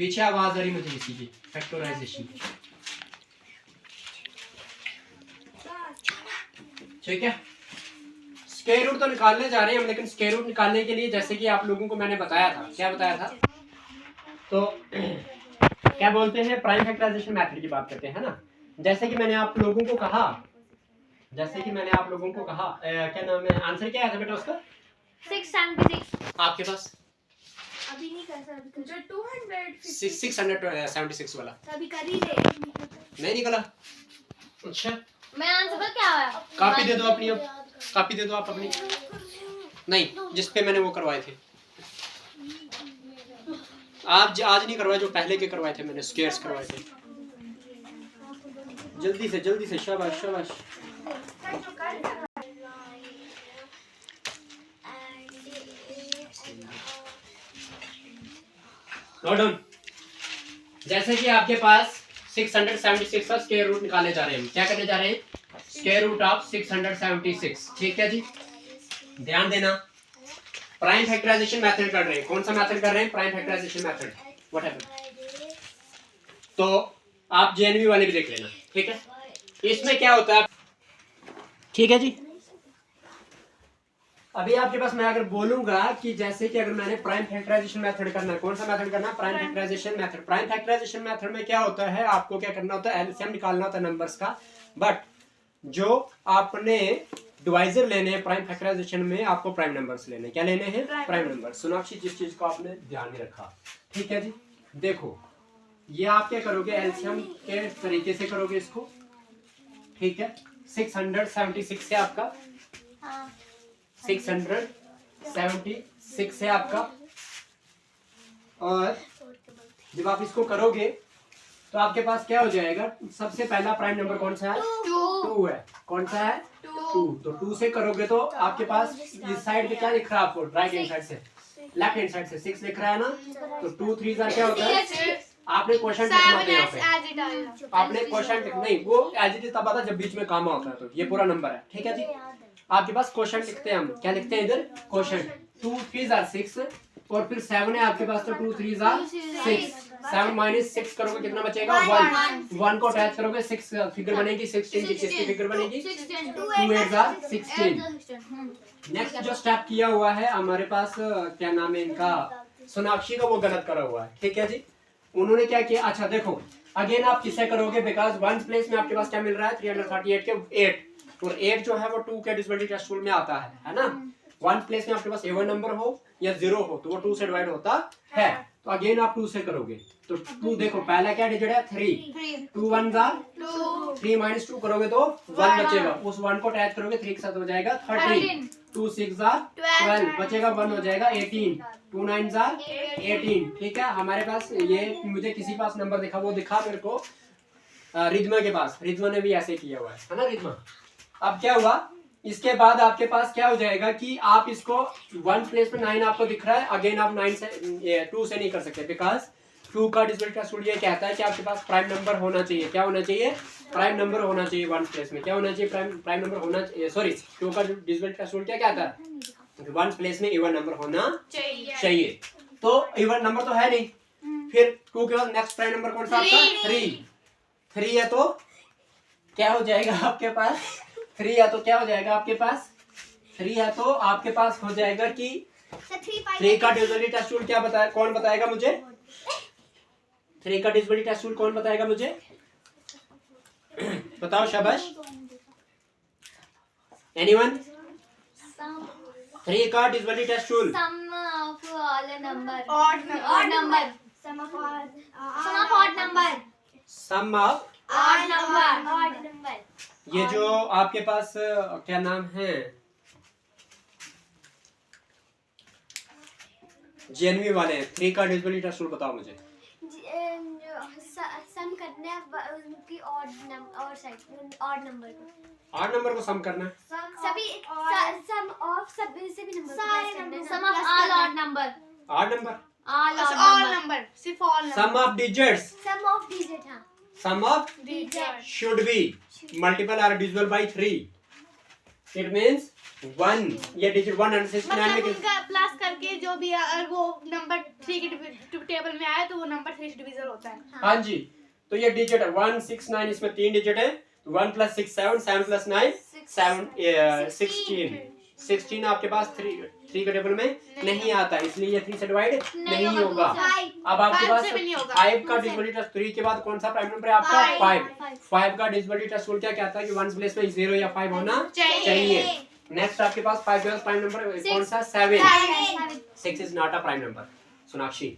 पीछे आवाज आ रही मुझे इसी की, फैक्टराइजेशन। ठीक है, स्क्वायर रूट तो निकालने जा रहे हैं हम, लेकिन स्क्वायर रूट निकालने के लिए जैसे कि आप लोगों को मैंने बताया था, क्या बताया था, तो क्या बोलते हैं, प्राइम फैक्टराइजेशन मेथड की बात करते हैं ना। जैसे कि मैंने आप लोगों को कहा, क्या नाम है, आंसर क्या आया था बेटा उसका? 676। आपके पास अभी नहीं कर सकते, जो 250 676 वाला अभी कर ही रहे। नहीं निकला। अच्छा, मैं आंसर पर क्या आया? कॉपी दे दो अपनी, अब कॉपी दे दो आप अपनी। नहीं, जिस पे मैंने वो करवाए थे, आप आज नहीं करवाए, जो पहले के करवाए थे मैंने, स्क्वायर्स करवाए थे। जल्दी से, शाबाश शाबाश। Note down. जैसे कि आपके पास 676 का स्क्वायर रूट निकालने जा रहे हैं, क्या करने जा रहे हैं, स्क्वायर रूट ऑफ 676। ठीक है जी, ध्यान देना, प्राइम फैक्टराइजेशन मेथड कर रहे हैं। कौन सा मेथड कर रहे हैं? Prime factorization method, whatever. तो आप जेएनवी वाले भी देख लेना, ठीक है। इसमें क्या होता है, ठीक है जी। अभी आपके पास मैं अगर बोलूंगा कि जैसे कि अगर मैंने प्राइम फैक्टराइजेशन मेथड करना है, कौन सा मेथड करना है, prime factorization method. Prime factorization method में क्या होता है, आपको क्या करना होता है, एलसीएम निकालना होता है नंबर्स का, बट जो आपने डिवाइजर लेने हैं प्राइम फैक्टराइजेशन में, आपको प्राइम नंबर्स लेने, क्या लेने हैं, प्राइम नंबर। सोनाक्षी, जिस चीज को आपने ध्यान में रखा, ठीक है जी। देखो, ये आप क्या करोगे, एलसीएम के तरीके से करोगे इसको, ठीक है। 676 से आपका 676 से आपका, और जब आप इसको करोगे तो आपके पास क्या हो जाएगा, सबसे पहला प्राइम नंबर कौन सा है, 2 है। कौन सा है, 2। तो 2 से करोगे तो आपके पास इस साइड पे क्या लिख रहा है आपको, राइट हैंड साइड से, लेफ्ट हैंड साइड से 6 लिख रहा है ना, तो 2 3 क्या होता है, आपने क्वेश्चन लिखना होता है, आपने क्वेश्चन नहीं, वो एज इट इज तब आता जब बीच में कामा होता है, तो ये पूरा नंबर है, ठीक है जी। आपके पास क्वेश्चन लिखते हैं हम, क्या लिखते हैं इधर, क्वेश्चन। 2 3 6 और फिर 7 है आपके पास, तो 2 3 6। 7 माइनस 6 करोगे कितना बचेगा, 1 को अटैच करोगे, 6 फिगर बनेगी, 16 की किसकी फिगर बनेगी, 2 8 16। नेक्स्ट जो स्टेप किया हुआ है हमारे पास, क्या नाम है इनका, सोनाक्षी का, वो गलत करा हुआ है, ठीक है जी। उन्होंने क्या किया, अच्छा देखो, अगेन आप किससे करोगे, बिकॉज वन प्लेस में आपके पास क्या मिल रहा है, 338 के 8, और 8 जो है वो 2 के डिविजिबिलिटी टेस्ट रूल में आता है ना। वन प्लेस में आपके पास A1 नंबर हो या 0 हो तो वो 2 से डिवाइड होता है, तो अगेन आप 2 से करोगे, तो 2 देखो, पहला क्या डिजिट है, 3, 2 1 3 माइनस 2 करोगे तो 1 बचेगा, उस 1 को अटैच करोगे, 3 के साथ हो जाएगा 13, 2 6 12 बचेगा, 1 हो जाएगा 18, 2 9 18। ठीक है, हमारे पास ये, मुझे किसी पास नंबर दिखा, वो दिखा मेरे को रिद्मा के पास, रिद्मा ने भी ऐसे किया हुआ है ना रिद्मा। अब क्या हुआ, इसके बाद आपके पास क्या हो जाएगा कि आप इसको वन प्लेस पे 9 आपको दिख रहा है, अगेन आप 9 से 2 से नहीं कर सकते, बिकॉज 2 का डिविजिबिलिटी टेस्ट रूल ये कहता है कि आपके पास प्राइम नंबर होना चाहिए, क्या होना चाहिए, प्राइम नंबर होना चाहिए। वन प्लेस में क्या होना चाहिए, प्राइम नंबर होना चाहिए, सॉरी 2 का डिविजिबिलिटी टेस्ट रूल क्या कहता है, वन प्लेस में इवन नंबर होना चाहिए। तो इवन नंबर तो है नहीं, फिर 2 के बाद नेक्स्ट प्राइम नंबर कौन सा आपका, 3 है, तो क्या हो जाएगा आपके पास, 3 है तो क्या हो जाएगा आपके पास, 3 है तो आपके पास हो जाएगा कि 3 का डिविजिबिलिटी टेस्ट रूल क्या बताया, कौन बताएगा मुझे, 3 का डिविजिबिलिटी टेस्ट रूल कौन बताएगा मुझे, बताओ शाबाश, एनीवन। 3 का divisibility test rule, sum of all number, odd number, sum of odd number, sum of odd number, ये जो आपके पास क्या नाम है, जेएनवी वाले हैं, 3 का डिविजिबिलिटी टेस्ट रूल बताओ मुझे। सम करना है उनकी odd साइड, odd नंबर को, आठ नंबर को सम करना है, सभी सम ऑफ सभी से भी नंबर सारे sum of all odd number, आठ नंबर, ऑल नंबर, सिर्फ all sum of digits, sum of digit, हां sum of digit should be multiple or divisible by 3. It means 1 ये डिजिट 169 में उनका प्लस करके जो भी अगर वो नंबर 3 के टेबल में आए तो वो नंबर 3 डिवीजन होता है। हाँ जी, तो ये डिजिट 169 इसमें 3 डिजिट है, 1 + 6 7, 7 + 9 16 16 आपके पास 3 के टेबल में नहीं आता, इसलिए ये 3 से डिवाइड नहीं होगा। अब आपके पास 5 का डिजिबलिटी टेस्ट 3 के बाद कौन सा प्राइम नंबर है आपका? 5 का डिजिबलिटी टेस्ट रूल क्या कहता है कि 1 प्लेस में 0 या 5 होना चाहिए। नेक्स्ट आपके पास 5 के बाद प्राइम नंबर कौन सा? 7। 6 is not a prime number Sonakshi.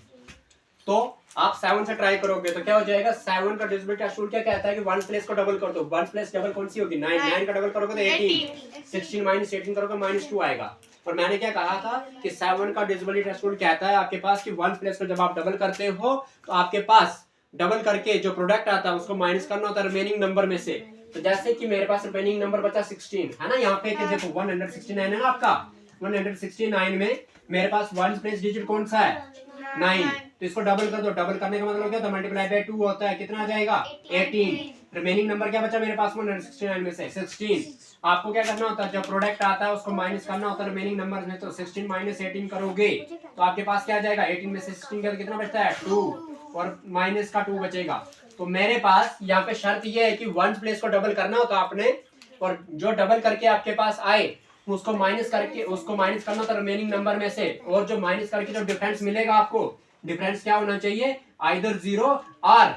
तो आप 7 से ट्राई करोगे तो क्या हो जाएगा? 7 का डिजिबलिटी टेस्ट रूल क्या कहता है कि 1 प्लेस को डबल कर दो। 1 प्लेस डबल कौन सी होगी? 9। 9 का डबल करोगे तो 18। 16 - 18 करोगे -2 आएगा। और मैंने क्या कहा था कि 7 का डिजिबलिटी टेस्ट रूल कहता है आपके पास कि 1 प्लेस को जब आप डबल करते हो तो आपके पास डबल करके जो प्रोडक्ट आता है उसको माइनस करना होता है रिमेनिंग नंबर में से। तो जैसे कि मेरे पास रिमेनिंग नंबर बचा 16 है ना, यहाँ पे कि देखो 169 है ना आपका, 169 में मेरे पास 1 प्लेस डिजिट कौन सा है? 9। तो इसको डबल कर दो। डबल करने का मतलब क्या होता है? मल्टीप्लाई बाय 2 होता है। कितना आ जाएगा? 18। रिमेनिंग नंबर क्या बचा मेरे पास 169 में से? 16। आपको क्या करना होता है? जब प्रोडक्ट आता है उसको माइनस करना होता है रिमेनिंग नंबर में। तो 16 - 18 करोगे तो आपके पास क्या आ जाएगा? 18 में से 16 का कितना बचता है? 2 और माइनस का 2 बचेगा। तो मेरे पास यहाँ पे शर्त ये है कि 1 प्लेस को डबल करना होता है आपने, और जो डबल करके आपके पास आए उसको माइनस करना होता है रिमेनिंग नंबर में से। और जो माइनस करके जो डिफरेंस मिलेगा आपको, डिफरेंस क्या होना चाहिए? आइदर 0 और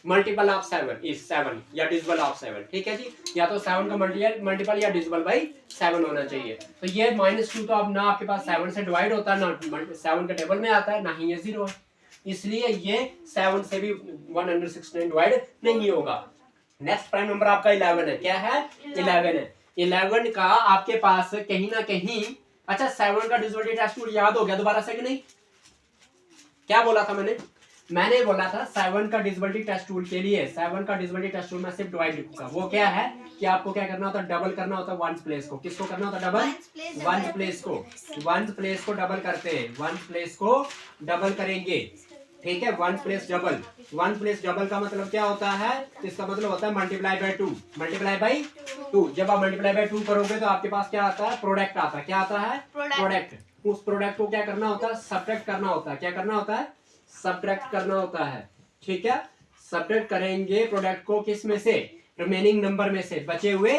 मल्टीपल ऑफ 7 इज 7 या डिविजिबल ऑफ 7। ठीक है जी, या तो 7 का मल्टीपल या डिविजिबल बाई 7 होना चाहिए। तो ये -2 तो अब ना आपके पास 7 से डिवाइड होता है, ना 7 के टेबल में आता है, ना ही ये 0 है, इसलिए ये 7 से भी 169 डिवाइड नहीं होगा। नेक्स्ट प्राइम नंबर आपका 11 है। क्या है? 11 है। 11 का आपके पास कहीं ना कहीं, अच्छा 7 का डिविजिबिलिटी टेस्ट रूल याद हो गया दोबारा से कि नहीं? क्या बोला था मैंने बोला था 7 का डिविजिबिलिटी टेस्ट रूल के लिए, 7 का डिविजिबिलिटी टेस्ट रूल में सिर्फ डिवाइड लिखूंगा। वो क्या है कि आपको क्या करना होता है? डबल करना होता है 1 प्लेस को। किसको करना होता है डबल? 1 प्लेस को। 1 प्लेस को डबल करते हैं, 1 प्लेस को डबल करेंगे। ठीक है, 1 प्लेस डबल। 1 प्लेस डबल का मतलब क्या होता है? इसका मतलब होता है मल्टीप्लाई बाय 2। Multiply by 2। जब आप मल्टीप्लाई बाय 2 करोगे तो आपके पास क्या आता है? प्रोडक्ट आता है। क्या आता है? प्रोडक्ट। उस प्रोडक्ट को क्या करना होता है? सब्ट्रैक्ट करना होता है। क्या करना होता है? सब्ट्रैक्ट करना होता है। ठीक है, सब्ट्रैक्ट करेंगे प्रोडक्ट को किस में से? रिमेनिंग नंबर में से, बचे हुए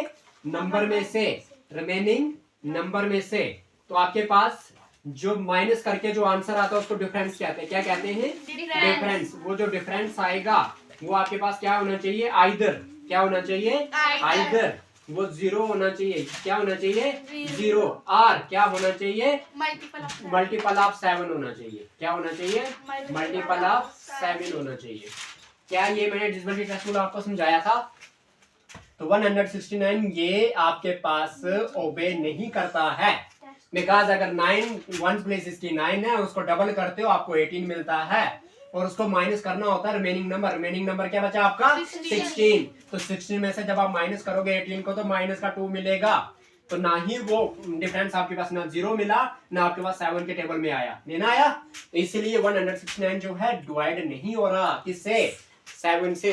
नंबर में से, रिमेनिंग नंबर में से। तो आपके पास जो माइनस करके जो आंसर आता है उसको डिफरेंस कहते हैं। क्या कहते हैं? डिफरेंस। वो जो डिफरेंस आएगा वो आपके पास क्या होना चाहिए? आइदर। क्या होना चाहिए? आइदर वो 0 होना चाहिए। क्या होना चाहिए? 0। और क्या होना चाहिए? मल्टीपल ऑफ 7 होना चाहिए। क्या होना चाहिए? मल्टीपल ऑफ 7 होना चाहिए। क्या ये मैंने डिविजिबिलिटी टेस्ट रूल आपको समझाया था? तो 169 ये आपके पास ओबे नहीं करता है। बिकॉज अगर 9 1 प्लेस इसकी 9 है, उसको डबल करते हो आपको 18 मिलता है, और उसको माइनस करना होता है रिमेनिंग नंबर। रिमेनिंग नंबर क्या बचा आपका? 16। तो 16 में से जब आप माइनस करोगे 18 को तो माइनस का 2 मिलेगा। तो ना ही वो डिफरेंस आपके पास ना 0 मिला, ना आपके पास 7 के टेबल में आया, नहीं ना आया। तो इसीलिए 169 जो है डिवाइड नहीं हो रहा। किससे? 7 से,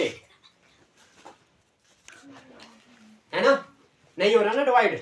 है ना? नहीं हो रहा ना डिवाइड।